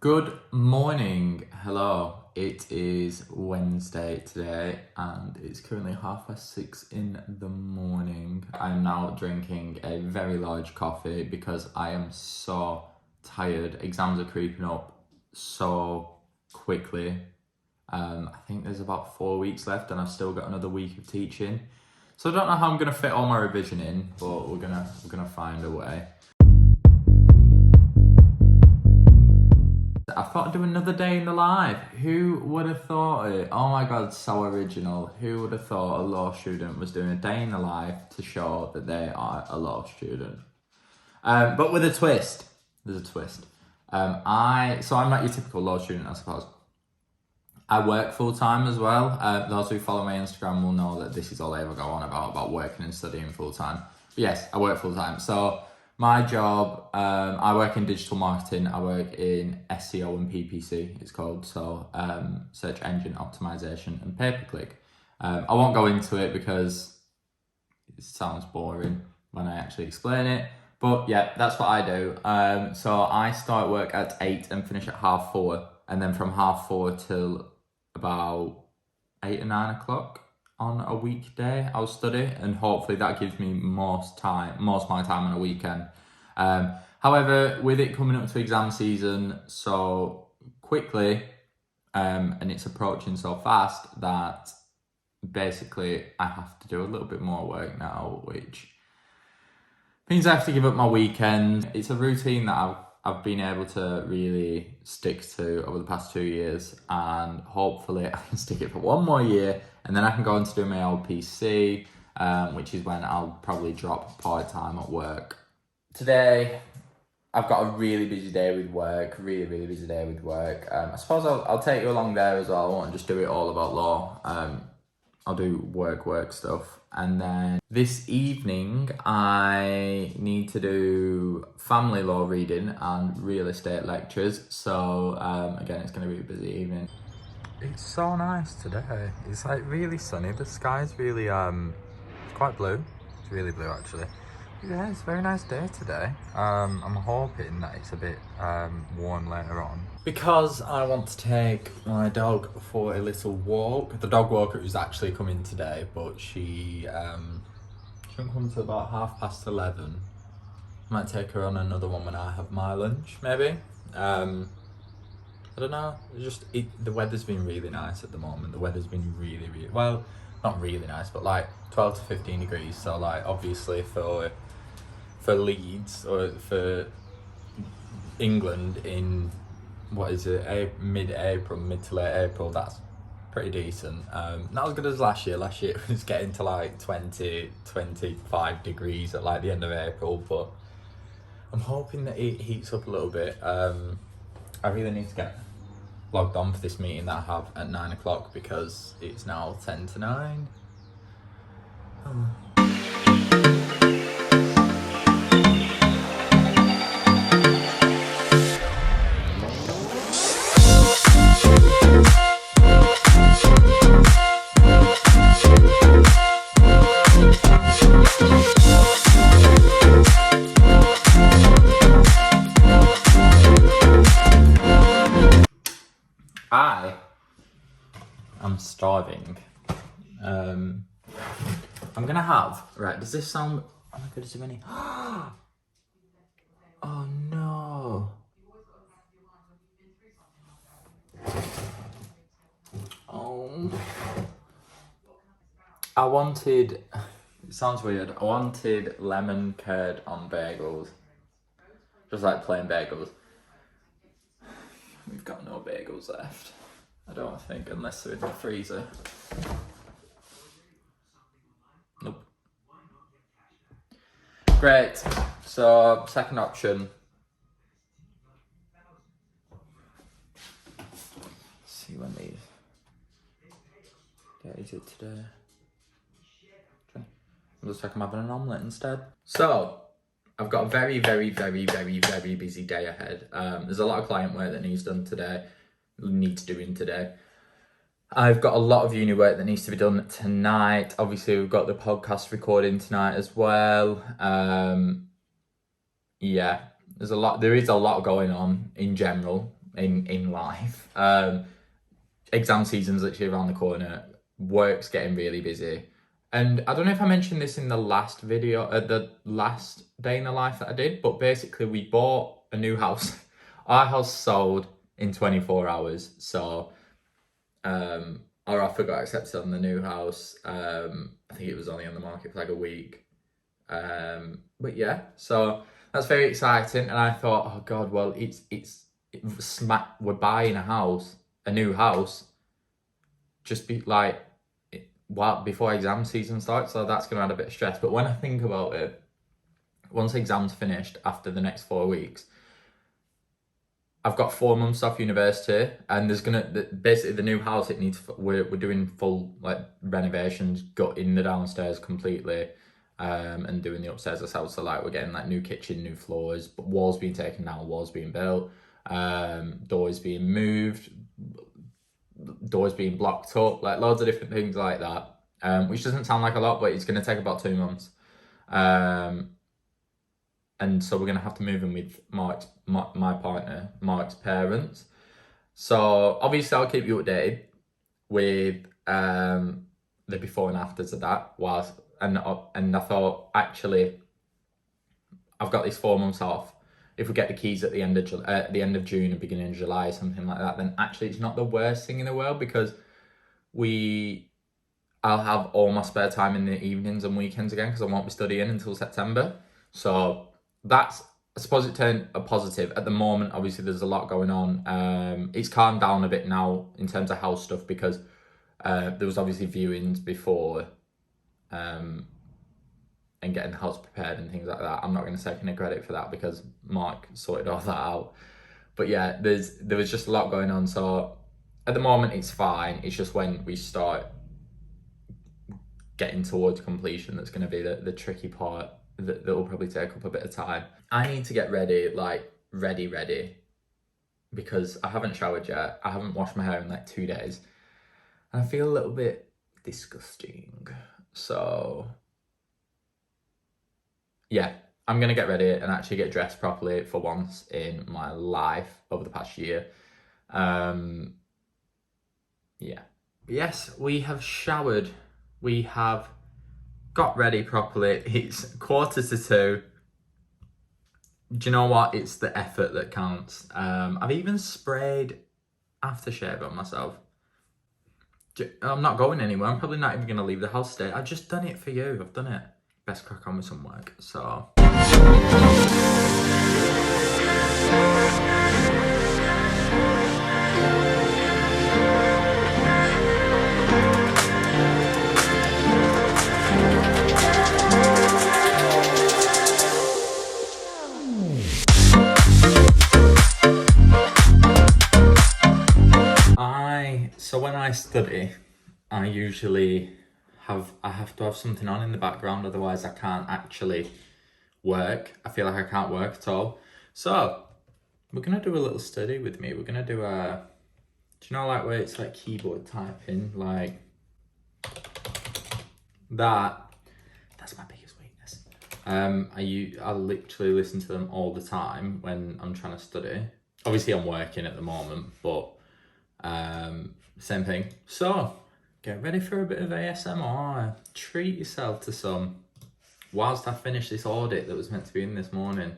Good morning. Hello. It is Wednesday today and it's currently 6:30 in the morning. I'm now drinking a very large coffee because I am so tired. Exams are creeping up so quickly. I think there's about 4 weeks left and I've still got another week of teaching. So I don't know how I'm gonna fit all my revision in, but we're gonna find a way. I thought I'd do another day in the life. Who would have thought it? Oh my god, so original. Who would have thought a law student was doing a day in the life to show that they are a law student? But with a twist. There's a twist. I'm not your typical law student, I suppose. I work full time as well. Those who follow my Instagram will know that this is all I ever go on about working and studying full time. But yes, I work full time. So my job, I work in digital marketing. I work in SEO and PPC, it's called. So search engine optimization and pay-per-click. I won't go into it because it sounds boring when I actually explain it. But yeah, that's what I do. So I start work at 8 and finish at 4:30. And then from 4:30 till about 8 or 9 o'clock on a weekday, I'll study, and hopefully that gives me most of my time on a weekend. However, with it coming up to exam season so quickly, and it's approaching so fast that basically I have to do a little bit more work now, which means I have to give up my weekend. It's a routine that I've been able to really stick to over the past 2 years, and hopefully I can stick it for one more year, and then I can go on to do my LPC, which is when I'll probably drop part-time at work. Today, I've got a really busy day with work, really busy day with work. I suppose I'll take you along there as well. I won't just do it all about law. I'll do work stuff. And then this evening, I need to do family law reading and real estate lectures. So again, it's going to be a busy evening. It's so nice today. It's like really sunny. The sky's really, it's quite blue. It's really blue actually. Yeah, it's a very nice day today. I'm hoping that it's a bit warm later on. Because I want to take my dog for a little walk. The dog walker is actually coming today, but she shouldn't come till about 11:30. Might take her on another one when I have my lunch, maybe. I don't know. The weather's been really nice at the moment. The weather's been really, well, not really nice, but like 12 to 15 degrees. So like obviously for Leeds or for England in what is it, mid to late April, that's pretty decent. Not as good as last year. Last year it was getting to like 20-25 degrees at like the end of April, but I'm hoping that it heats up a little bit. I really need to get logged on for this meeting that I have at 9 o'clock because it's now 10 to 9. I'm starving. I'm gonna have, right, does this sound, oh my god, is there any, oh no. Oh. It sounds weird, I wanted lemon curd on bagels. Just like plain bagels. We've got no bagels left. I don't think, unless they're in the freezer. Nope. Great. So, second option. Let's see when these. Yeah, is it today? Okay. Looks like I'm having an omelette instead. So, I've got a very busy day ahead. There's a lot of client work that needs doing today. I've got a lot of uni work that needs to be done tonight. Obviously, we've got the podcast recording tonight as well. Yeah, there is a lot going on in general. in life. Exam season's literally around the corner. Work's getting really busy. And I don't know if I mentioned this in the last video, the last day in the life that I did, but basically we bought a new house. Our house sold in 24 hours. So, our offer got accepted on the new house. I think it was only on the market for like a week. But yeah, so that's very exciting. And I thought, oh God, well, we're buying a new house, just be like, before exam season starts, so that's going to add a bit of stress. But when I think about it, once exams finished after the next 4 weeks, I've got 4 months off university, and there's basically the new house. We're doing full like renovations, gutting the downstairs completely, and doing the upstairs ourselves. So like we're getting like new kitchen, new floors, but walls being taken down, walls being built, doors being moved, doors being blocked up, like loads of different things like that, which doesn't sound like a lot, but it's going to take about 2 months. And so we're going to have to move in with my partner, Mark's parents. So obviously I'll keep you updated with the before and afters of that. And I thought, actually, I've got these 4 months off. If we get the keys at the end of June and beginning of July, something like that, then actually it's not the worst thing in the world, because I'll have all my spare time in the evenings and weekends again, because I won't be studying until September. So that's, I suppose it turned a positive. At the moment, obviously there's a lot going on. It's calmed down a bit now in terms of house stuff, because there was obviously viewings before, and getting the house prepared and things like that. I'm not going to take any credit for that, because Mark sorted all that out. But yeah, there was just a lot going on. So at the moment it's fine. It's just when we start getting towards completion that's going to be the tricky part, that will probably take up a bit of time. I need to get ready, like ready, because I haven't showered yet. I haven't washed my hair in like 2 days, and I feel a little bit disgusting. So yeah, I'm going to get ready and actually get dressed properly for once in my life over the past year. Yeah. Yes, we have showered. We have got ready properly. It's 1:45. Do you know what? It's the effort that counts. I've even sprayed aftershave on myself. I'm not going anywhere. I'm probably not even going to leave the house today. I've just done it for you. I've done it. Best crack on with some work. So when I study, I usually have to have something on in the background, otherwise I can't actually work. I feel like I can't work at all. So we're gonna do a little study with me. We're gonna do do you know, like where it's like keyboard typing, like that? That's my biggest weakness. I literally listen to them all the time when I'm trying to study. Obviously I'm working at the moment, but same thing. So get ready for a bit of ASMR. Treat yourself to some whilst I finish this audit that was meant to be in this morning.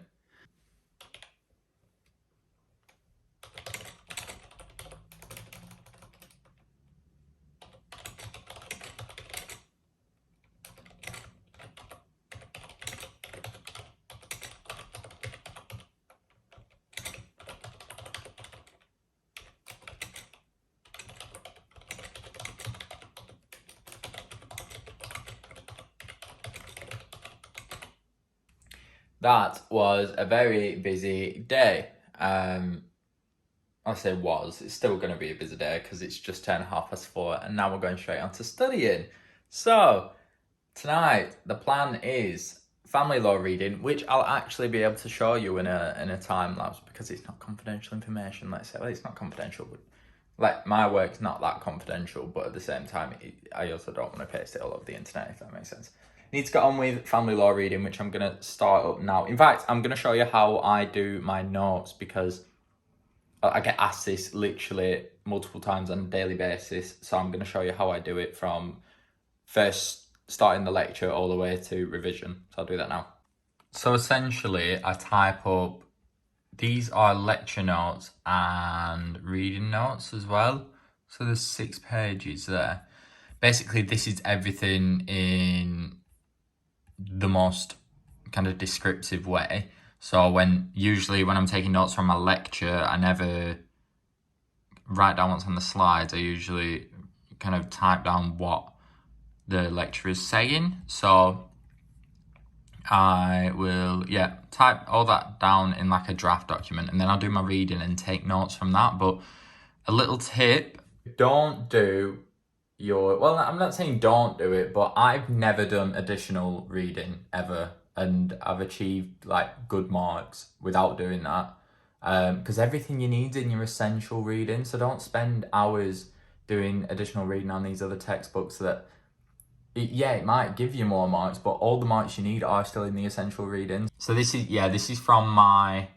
That was a very busy day. I say was, it's still going to be a busy day because it's just 4:10, and now we're going straight on to studying. So tonight the plan is family law reading, which I'll actually be able to show you in a time lapse, because it's not confidential information. Let's say, well, it's not confidential, but like my work's not that confidential, but at the same time I also don't want to paste it all over the internet, if that makes sense. Need to get on with family law reading, which I'm going to start up now. In fact, I'm going to show you how I do my notes, because I get asked this literally multiple times on a daily basis, so I'm going to show you how I do it from first starting the lecture all the way to revision. So I'll do that now. So essentially, I type up, these are lecture notes and reading notes as well. So there's 6 pages there. Basically, this is everything in the most kind of descriptive way. So usually when I'm taking notes from a lecture, I never write down what's on the slides. I usually kind of type down what the lecturer is saying. So I will, type all that down in like a draft document, and then I'll do my reading and take notes from that. But a little tip, don't do well, I'm not saying don't do it, but I've never done additional reading ever, and I've achieved like good marks without doing that. Because everything you need in your essential reading, so don't spend hours doing additional reading on these other textbooks that it might give you more marks, but all the marks you need are still in the essential reading. So this is from my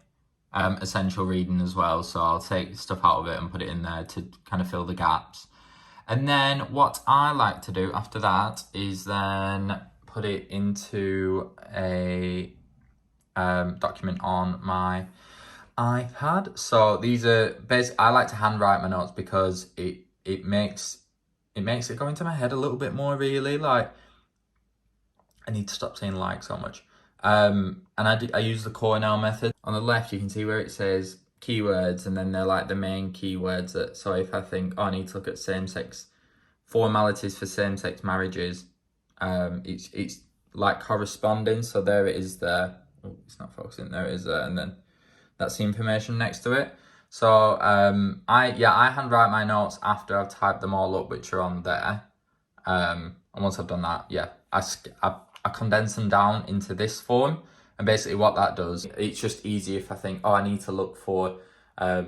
essential reading as well. So I'll take stuff out of it and put it in there to kind of fill the gaps. And then what I like to do after that is then put it into a document on my iPad. So these are basically, I like to handwrite my notes because it makes it go into my head a little bit more, really. Like, I need to stop saying like so much. And I use the Cornell method. On the left, you can see where it says keywords, and then they're like the main keywords that, so if I think, I need to look at same-sex formalities for same-sex marriages, it's like corresponding. So there it is there. Oh, it's not focusing. There it is there, and then that's the information next to it. So I handwrite my notes after I've typed them all up, which are on there. And once I've done that, I condense them down into this form. And basically what that does, it's just easy if I think, I need to look for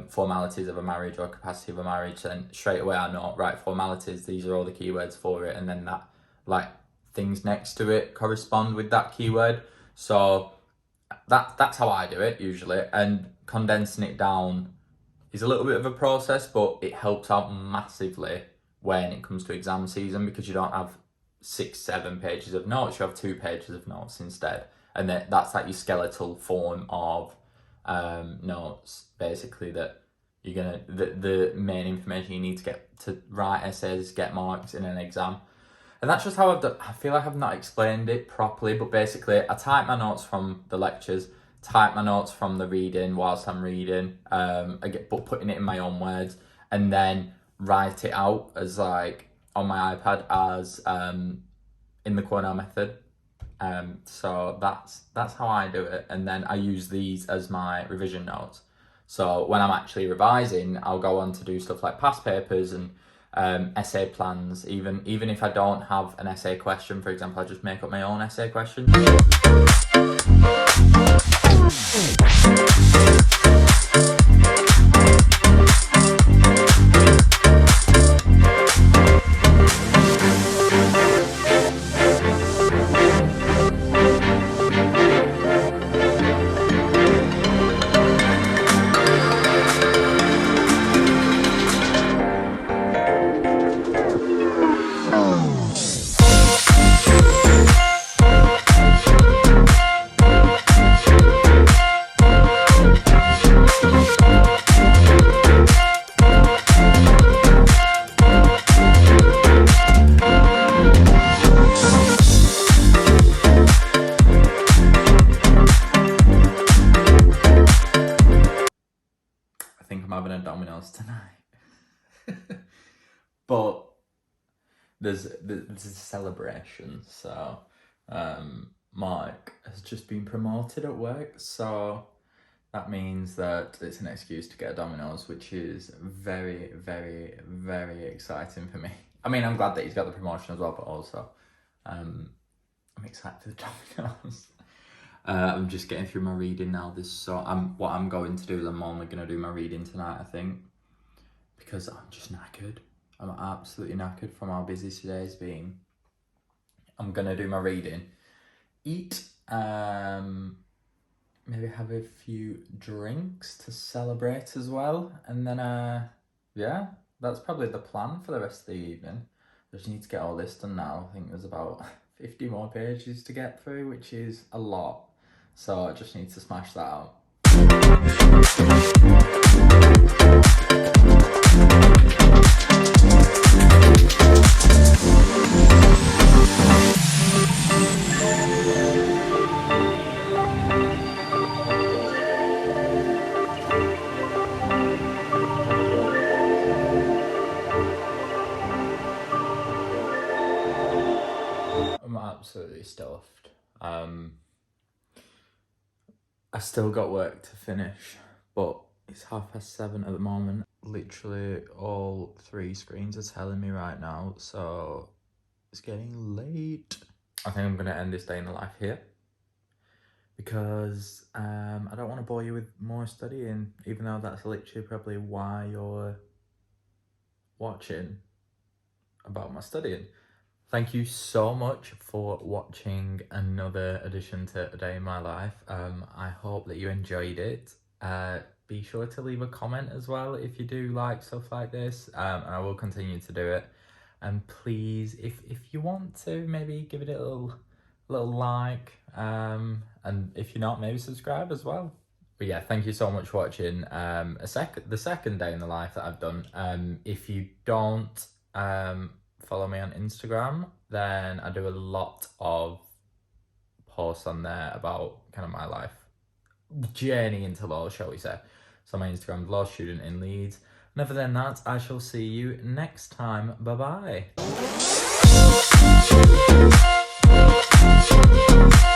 formalities of a marriage or capacity of a marriage, then straight away I know, right, formalities, these are all the keywords for it, and then that, like, things next to it correspond with that keyword. So that's how I do it usually, and condensing it down is a little bit of a process, but it helps out massively when it comes to exam season, because you don't have 6-7 pages of notes, you have 2 pages of notes instead, and that's like your skeletal form of notes, basically, that you're gonna the main information you need to get to write essays, get marks in an exam. And that's just how I've done. I feel like I've not explained it properly, but basically I type my notes from the lectures, type my notes from the reading whilst I'm reading, but putting it in my own words, and then write it out as like on my iPad as in the Cornell method. So that's how I do it, and then I use these as my revision notes. So when I'm actually revising, I'll go on to do stuff like past papers and essay plans. Even if I don't have an essay question, for example, I just make up my own essay questions. Having a Domino's tonight. But there's a celebration, so Mike has just been promoted at work, so that means that it's an excuse to get a Domino's, which is very, very, very exciting for me. I mean, I'm glad that he's got the promotion as well, but also I'm excited for the Domino's. I'm just getting through my reading now. What I'm going to do, I'm only going to do my reading tonight, I think, because I'm just knackered. I'm absolutely knackered from how busy today's been. I'm going to do my reading, eat, maybe have a few drinks to celebrate as well. And then, yeah, that's probably the plan for the rest of the evening. Just need to get all this done now. I think there's about 50 more pages to get through, which is a lot. So I just need to smash that out. I'm absolutely stuffed. I still got work to finish, but it's 7:30 at the moment. Literally all 3 screens are telling me right now, so it's getting late. I think I'm gonna end this day in the life here because I don't want to bore you with more studying, even though that's literally probably why you're watching about my studying. Thank you so much for watching another edition to A Day in My Life. I hope that you enjoyed it. Be sure to leave a comment as well if you do like stuff like this, and I will continue to do it. And please, if you want to, maybe give it a little like, and if you're not, maybe subscribe as well. But yeah, thank you so much for watching the second day in the life that I've done. If you don't follow me on Instagram, then I do a lot of posts on there about kind of my life journey into law, shall we say. So my Instagram, law student in Leeds. And other than that, I shall see you next time. Bye bye.